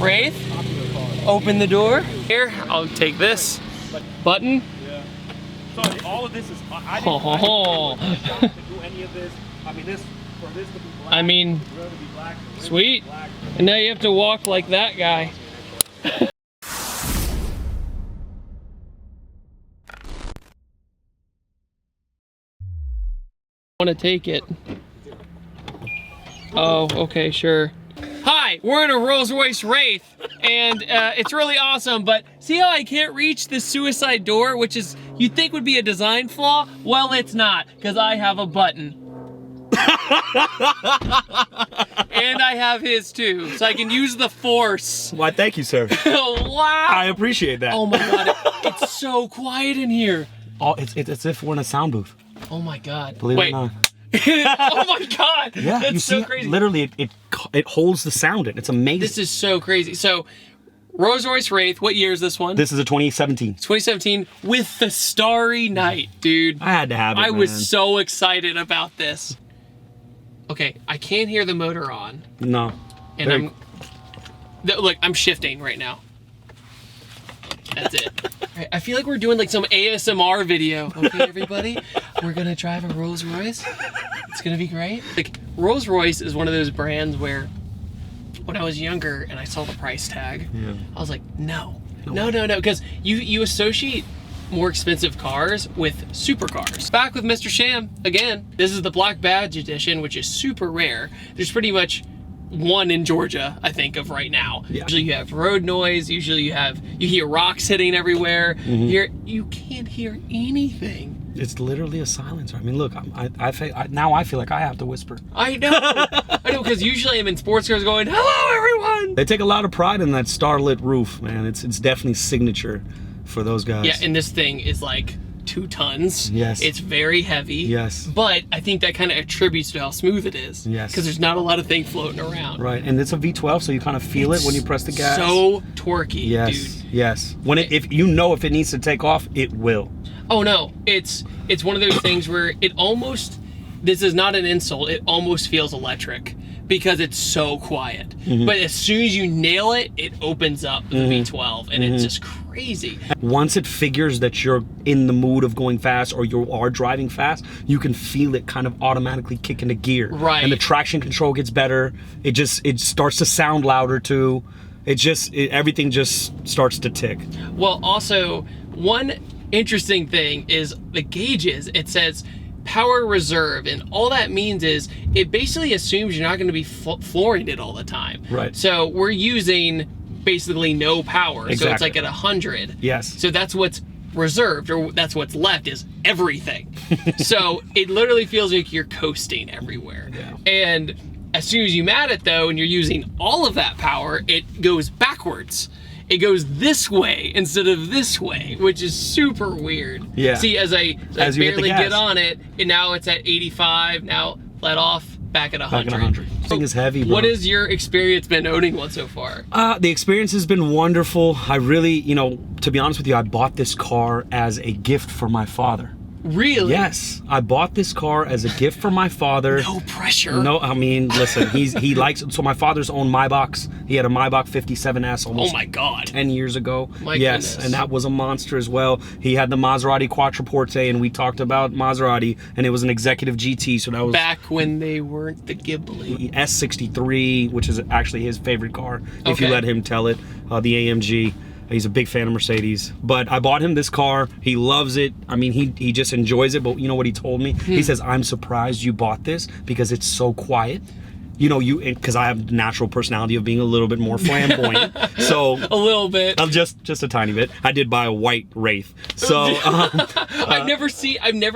Wraith, open the door. Here, I'll take this button. Yeah. Sorry, all of this is. I didn't do any of this. I mean, for this to be black. I mean, to be black, sweet. black. And now you have to walk like that guy. Want to take it? Oh, okay, sure. Hi, we're in a Royce Wraith, and it's really awesome, but see how I can't reach the suicide door, which is, you'd think would be a design flaw? Well, it's not, because I have a button. And I have his too, so I can use the force. Why, thank you, sir. Wow. I appreciate that. Oh my god, it's so quiet in here. Oh, it's as if we're in a sound booth. Oh my god. Believe it or not. Oh my god. Yeah, that's you so see, crazy. Literally, it holds the sound in. It's amazing. This is so crazy. So, Royce Wraith, what year is this one? This is a 2017. 2017 with the Starry Night, dude. I had to have it, I man. was so excited about this. Okay, I can't hear the motor on. No. And look, I'm shifting right now. That's it. Right, I feel like we're doing like some ASMR video. Okay, everybody, we're gonna drive a Rolls Royce. It's gonna be great. Like, Rolls Royce is one of those brands where when I was younger and I saw the price tag, I was like, no, because you associate more expensive cars with supercars. Back with Mr. Sham again. This is the Black Badge Edition, which is super rare. There's pretty much one in Georgia, I think, of right now. Yeah. Usually you have road noise, usually you hear rocks hitting everywhere. You can't hear anything. It's literally a silencer. I mean, look, now I feel like I have to whisper. I know, because usually I'm in sports cars going, hello everyone! They take a lot of pride in that starlit roof, man. It's definitely signature for those guys. Yeah, and this thing is like 2 tons. Yes. It's very heavy. Yes. But I think that kind of attributes to how smooth it is. Yes. Because there's not a lot of thing floating around. Right, and it's a V12, so you kind of feel it when you press the gas. So torquey, yes, dude. Yes. If you know if it needs to take off, it will. Oh no, it's one of those things where it almost, this is not an insult, it almost feels electric because it's so quiet. But as soon as you nail it, it opens up the V12 and it's just crazy. Once it figures that you're in the mood of going fast or you are driving fast, you can feel it kind of automatically kick into gear. Right. And the traction control gets better. It starts to sound louder too. Everything just starts to tick. Well, also, one interesting thing is the gauges. It says power reserve, and all that means is it basically assumes you're not going to be flooring it all the time. Right. So we're using basically no power. Exactly. So it's like at 100. Yes. So that's what's reserved, or that's what's left, is everything. So it literally feels like you're coasting everywhere. Yeah. And as soon as you mat it though, and you're using all of that power, it goes backwards. It goes this way instead of this way, which is super weird. Yeah. See, as I barely get on it, and now it's at 85, now let off, back at 100. Back at 100. This thing is heavy, bro. What has your experience been owning one so far? The experience has been wonderful. I really, to be honest with you, I bought this car as a gift for my father. Really? Yes, I bought this car as a gift for my father. No pressure. No, I mean, listen, he likes, so my father's owned Maybachs. He had a Maybach 57S almost Oh my God. 10 years ago. My yes, goodness. and that was a monster as well. He had the Maserati Quattroporte, and we talked about Maserati, and it was an executive GT, so that was back when they weren't the Ghibli. S63, which is actually his favorite car, if you Okay. let him tell it, the AMG. He's a big fan of Mercedes. But I bought him this car. He loves it. I mean, he just enjoys it. But you know what he told me? He says, I'm surprised you bought this because it's so quiet. Because I have the natural personality of being a little bit more flamboyant. So A little bit. just a tiny bit. I did buy a white Wraith. So I've never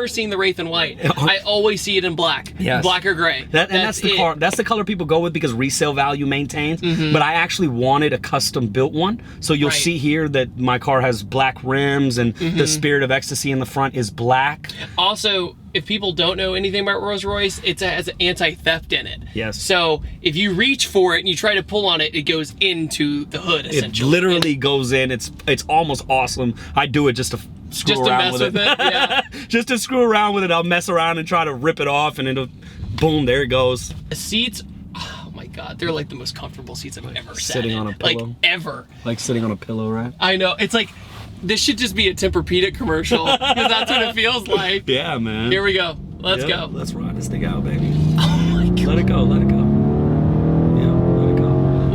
seen the Wraith in white. I always see it in black. Yes. Black or gray. That's the car. That's the color people go with because resale value maintains. But I actually wanted a custom built one. So you'll Right. see here that my car has black rims and the Spirit of Ecstasy in the front is black. Also, if people don't know anything about Rolls Royce, it has anti-theft in it. Yes. So if you reach for it and you try to pull on it, it goes into the hood, essentially. It literally goes in. It's almost awesome. I do it just to screw around with it. Yeah. Just to screw around with it. I'll mess around and try to rip it off, and it'll, boom, there it goes. The seats, oh my God, they're like the most comfortable seats I've ever sat sitting in. on a pillow. Like, ever. Like sitting on a pillow, right? I know. It's like, this should just be a Tempur-Pedic commercial, because that's what it feels like. Yeah, man. Here we go. Let's go. Let's ride this thing out, baby. Oh my God. Let it go, let it go. Yeah, let it go.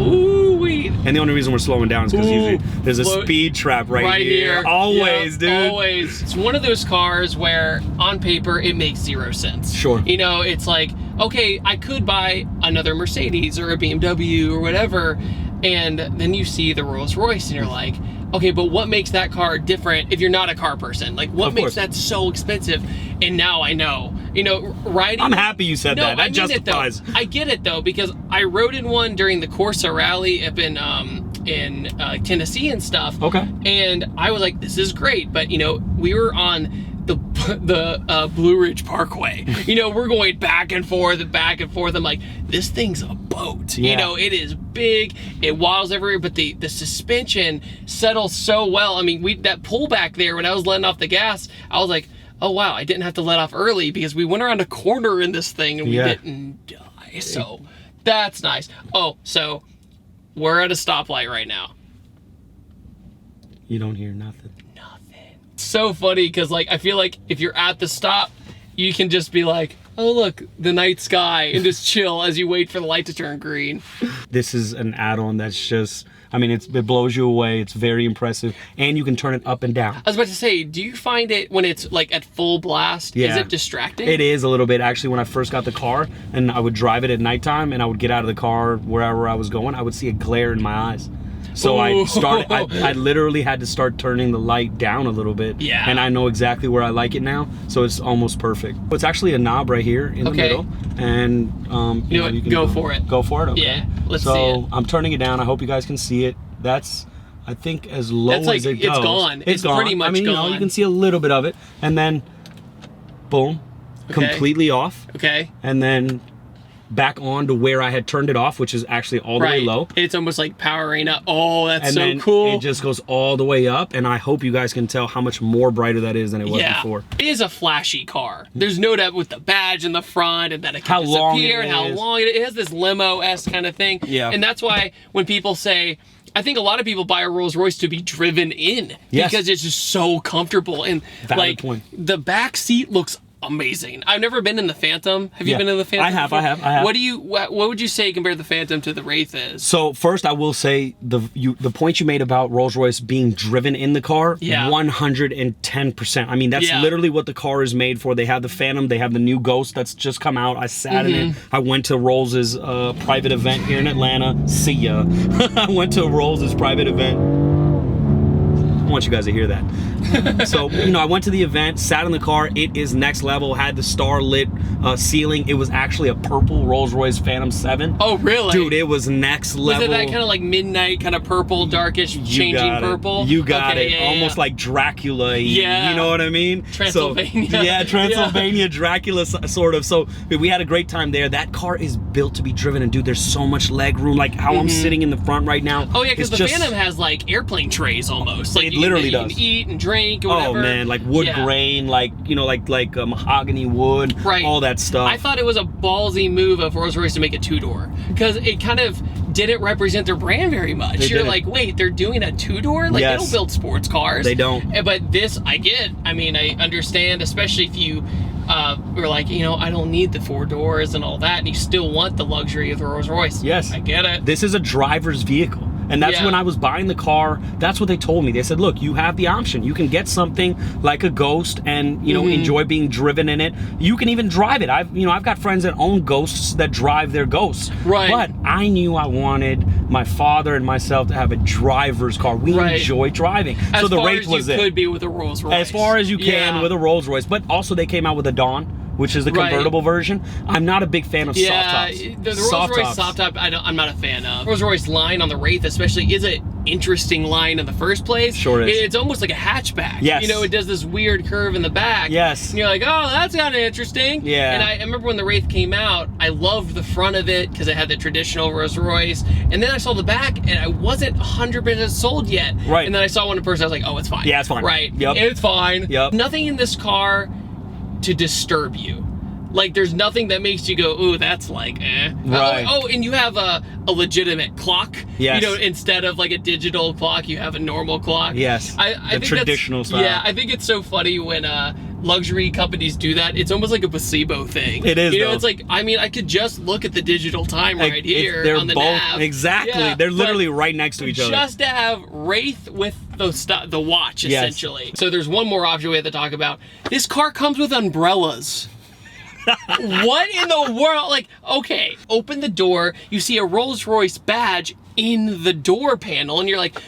Ooh-wee. And the only reason we're slowing down is because usually there's a Slow- speed trap right here. Always, Yep, dude. Always. It's one of those cars where, on paper, it makes zero sense. Sure. You know, it's like, okay, I could buy another Mercedes or a BMW or whatever, and then you see the Rolls Royce and you're like, okay, but what makes that car different if you're not a car person? Like, what makes that so expensive? And now I know. You know, riding... I'm happy you said that. That I mean justifies. it, though. I get it, though, because I rode in one during the Corsa Rally up in Tennessee and stuff. Okay. And I was like, this is great. But, you know, we were on the Blue Ridge Parkway. You know, we're going back and forth and back and forth. I'm like, this thing's a boat. Yeah. You know, it is big. It waddles everywhere, but the suspension settles so well. I mean, that pullback there, when I was letting off the gas, I was like, oh wow, I didn't have to let off early because we went around a corner in this thing and we didn't die. So that's nice. Oh, so we're at a stoplight right now. You don't hear nothing. So funny because, like, I feel like if you're at the stop, you can just be like, oh look, the night sky, and just chill as you wait for the light to turn green. This is an add-on that's just, I mean, it blows you away. It's very impressive, and you can turn it up and down. I was about to say, do you find it when it's like at full blast? Yeah. Is it distracting? It is a little bit. Actually, when I first got the car and I would drive it at nighttime and I would get out of the car wherever I was going, I would see a glare in my eyes. So I literally had to start turning the light down a little bit. Yeah. And I know exactly where I like it now, so it's almost perfect. It's actually a knob right here in the middle. And you know what? you can go for it. Go for it, okay. Yeah, let's see So it. I'm turning it down. I hope you guys can see it. That's, I think, as low That's like, as it goes. it's gone. It's gone. pretty much I mean, gone. you know, you can see a little bit of it. And then, boom, completely off. Okay. And then back on to where I had turned it off, which is actually all the way low. It's almost like powering up. Oh, that's And so then cool. it just goes all the way up, and I hope you guys can tell how much more brighter that is than it was before. It is a flashy car. There's no doubt with the badge in the front and that it can How long disappear it and how is. long it has this limo-esque kind of thing. Yeah. And that's why when people say, I think a lot of people buy a Rolls Royce to be driven in because it's just so comfortable. And Valid point. The back seat looks amazing. I've never been in the Phantom. Have you been in the Phantom? I have. What would you say compared the Phantom to the Wraith is? So first, I will say the point you made about Rolls Royce being driven in the car, 110%. I mean, that's literally what the car is made for. They have the Phantom, they have the new Ghost that's just come out. I sat in it. I went to Rolls's private event here in Atlanta. See ya. I went to Rolls's private event. I want you guys to hear that. So, you know, I went to the event, sat in the car. It is next level. Had the star-lit ceiling. It was actually a purple Rolls-Royce Phantom 7. Oh, really? Dude, it was next level. Was it that kind of like midnight, kind of purple, darkish, changing purple? You got it. Almost like Dracula. Yeah. You know what I mean? Transylvania. So, yeah, Transylvania, Dracula, sort of. So we had a great time there. That car is built to be driven, and dude, there's so much leg room. Like how I'm sitting in the front right now. Oh yeah, because the Phantom has like airplane trays almost. Like it literally does. You can eat and drink or whatever. Oh man, like wood grain, like, you know, like mahogany wood, all that stuff. I thought it was a ballsy move of Rolls-Royce to make a two-door because it kind of didn't represent their brand very much. You're like, wait, they're doing a two-door? Like they don't build sports cars. They don't. But this, I get. I mean, I understand, especially if you were like, you know, I don't need the 4 doors and all that, and you still want the luxury of the Rolls-Royce. Yes. I get it. This is a driver's vehicle. And that's when I was buying the car, that's what they told me. They said, look, you have the option. You can get something like a Ghost and, you know, enjoy being driven in it. You can even drive it. I've got friends that own Ghosts that drive their Ghosts. Right. But I knew I wanted my father and myself to have a driver's car. We enjoy driving. As so the far Wraith as was you it. could be with a Rolls-Royce. As far as you can with a Rolls-Royce. But also they came out with a Dawn, which is the convertible version. I'm not a big fan of soft tops. The Rolls-Royce soft top, I'm not a fan of. Rolls-Royce line on the Wraith especially is an interesting line in the first place. Sure is. It's almost like a hatchback. Yes. You know, it does this weird curve in the back. Yes. And you're like, oh, that's kind of interesting. Yeah. And I remember when the Wraith came out, I loved the front of it because it had the traditional Rolls-Royce. And then I saw the back and I wasn't 100% sold yet. Right. And then I saw one in person, I was like, oh, it's fine. Yeah, it's fine. Right. Yep. It's fine. Yep. Nothing in this car to disturb you. Like, there's nothing that makes you go, ooh, that's like, eh. Right. Oh, and you have a legitimate clock. Yes. You know, instead of like a digital clock, you have a normal clock. Yes. I the think traditional style. Yeah, I think it's so funny when luxury companies do that. It's almost like a placebo thing. It is, You know, though. it's like, I mean, I could just look at the digital time right here They're on the both, nav. exactly. Yeah, they're but literally right next to each other. Just to have Wraith with the watch, Yes. essentially. So there's one more option we have to talk about. This car comes with umbrellas. What in the world? Like, okay, open the door, you see a Rolls-Royce badge in the door panel, and you're like,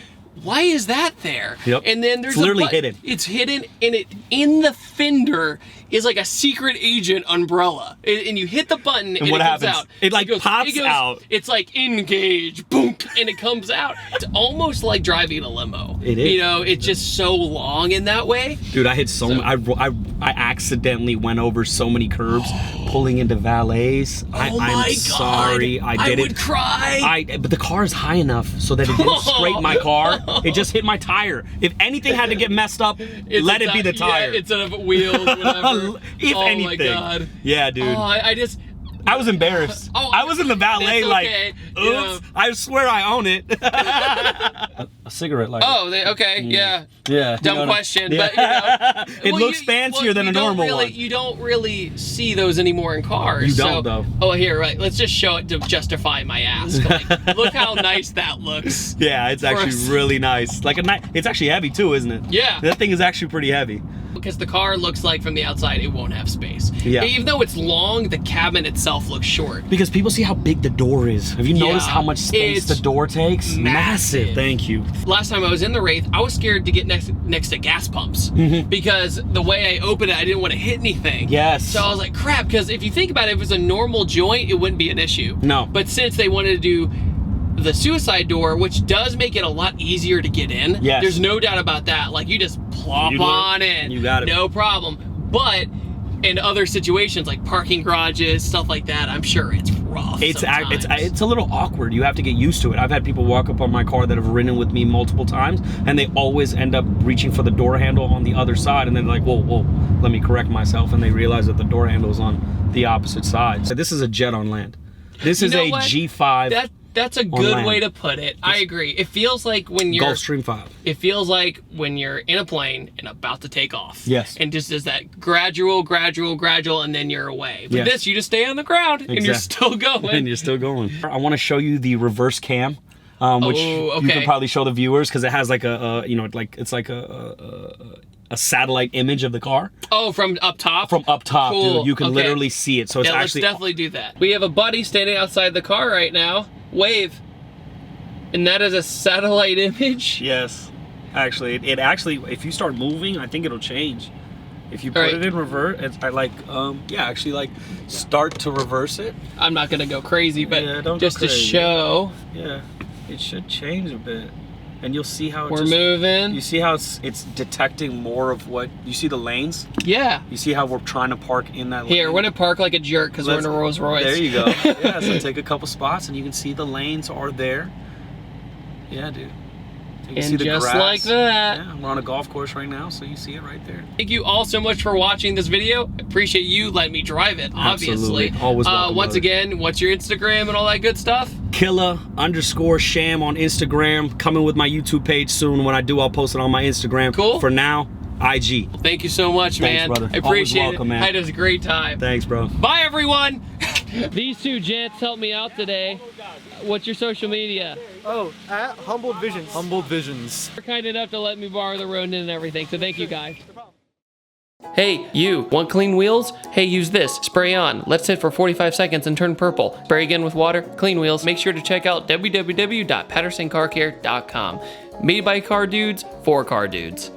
why is that there? Yep. And then there's It's literally hidden. It's hidden, and it in the fender is like a secret agent umbrella. And you hit the button, and what it comes happens? out. It, like, pops out. It's like engage, boom, and it comes out. It's almost like driving a limo. It is. You know, it's just so long in that way. Dude, I hit I accidentally went over so many curbs pulling into valets. Oh my I'm God. sorry. I did it. would cry. But the car is high enough so that it didn't scrape my car. It just hit my tire. If anything had to get messed up, let it be the tire. Yeah, instead of wheels, whatever. If oh anything. my God. Yeah, dude. Oh, I just. I was embarrassed. I was in the valet That's like, okay. oops, Yeah. I swear I own it. a cigarette lighter. Oh, okay, yeah. Yeah. Dumb question, but you know. It looks fancier than a normal one. You don't really see those anymore in cars. You don't, though. Oh, here, right. Let's just show it to justify my ask. Like, look how nice that looks. Yeah, it's actually really nice. Like it's actually heavy too, isn't it? Yeah. That thing is actually pretty heavy. Because the car looks like from the outside it won't have space. Yeah. Even though it's long, the cabin itself looks short. Because people see how big the door is. Have you noticed how much space the door takes? Massive. Thank you. Last time I was in the Wraith, I was scared to get next to gas pumps because the way I opened it, I didn't want to hit anything. Yes. So I was like, crap, because if you think about it, if it was a normal joint, it wouldn't be an issue. No. But since they wanted to do the suicide door, which does make it a lot easier to get in. Yes. There's no doubt about that. Like, you just plop on in. You got it. No problem. But in other situations, like parking garages, stuff like that, I'm sure it's rough It's sometimes. a little awkward. You have to get used to it. I've had people walk up on my car that have ridden with me multiple times, and they always end up reaching for the door handle on the other side, and then like, whoa, let me correct myself, and they realize that the door handle is on the opposite side. So this is a jet on land. This is a G5. That's a good way to put it. I agree. It feels like when you're Gulfstream 5. It feels like when you're in a plane and about to take off. Yes. And just does that gradual, and then you're away. But Yes. this, you just stay on the ground and you're still going. And you're still going. I want to show you the reverse cam, which you can probably show the viewers because it has like it's like a satellite image of the car. Oh, from up top? From up top, cool. dude. You can literally see it. So it's let's actually definitely do that. We have a buddy standing outside the car right now. Wave. And that is a satellite image? Yes. Actually, it actually, if you start moving, I think it'll change. If you put it in reverse, start to reverse it. I'm not gonna go crazy, but don't just go to crazy. show. Yeah, it should change a bit. And you'll see how we're moving. You see how it's detecting more of what, you see the lanes? Yeah. You see how we're trying to park in that lane? Here, we're gonna park like a jerk because we're in a Rolls Royce. There you go. Yeah, so take a couple spots and you can see the lanes are there. Yeah, dude. You can see the just grass. like that. Yeah, we're on a golf course right now, so you see it right there. Thank you all so much for watching this video. I appreciate you letting me drive it, obviously. Absolutely. Always welcome, once again, what's your Instagram and all that good stuff? Killa_Sham on Instagram. Coming with my YouTube page soon. When I do, I'll post it on my Instagram. Cool. For now, IG. Thank you so much, man. Thanks, brother. I appreciate Always welcome, it. man. I had a great time. Thanks, bro. Bye, everyone. These two gents helped me out today. What's your social media? Oh, at Humbled Visions. Humbled Visions. You're kind enough to let me borrow the Ronin and everything, so thank you guys. Hey, you, want clean wheels? Hey, use this. Spray on. Let sit for 45 seconds and turn purple. Spray again with water. Clean wheels. Make sure to check out www.pattersoncarcare.com. Made by car dudes, for car dudes.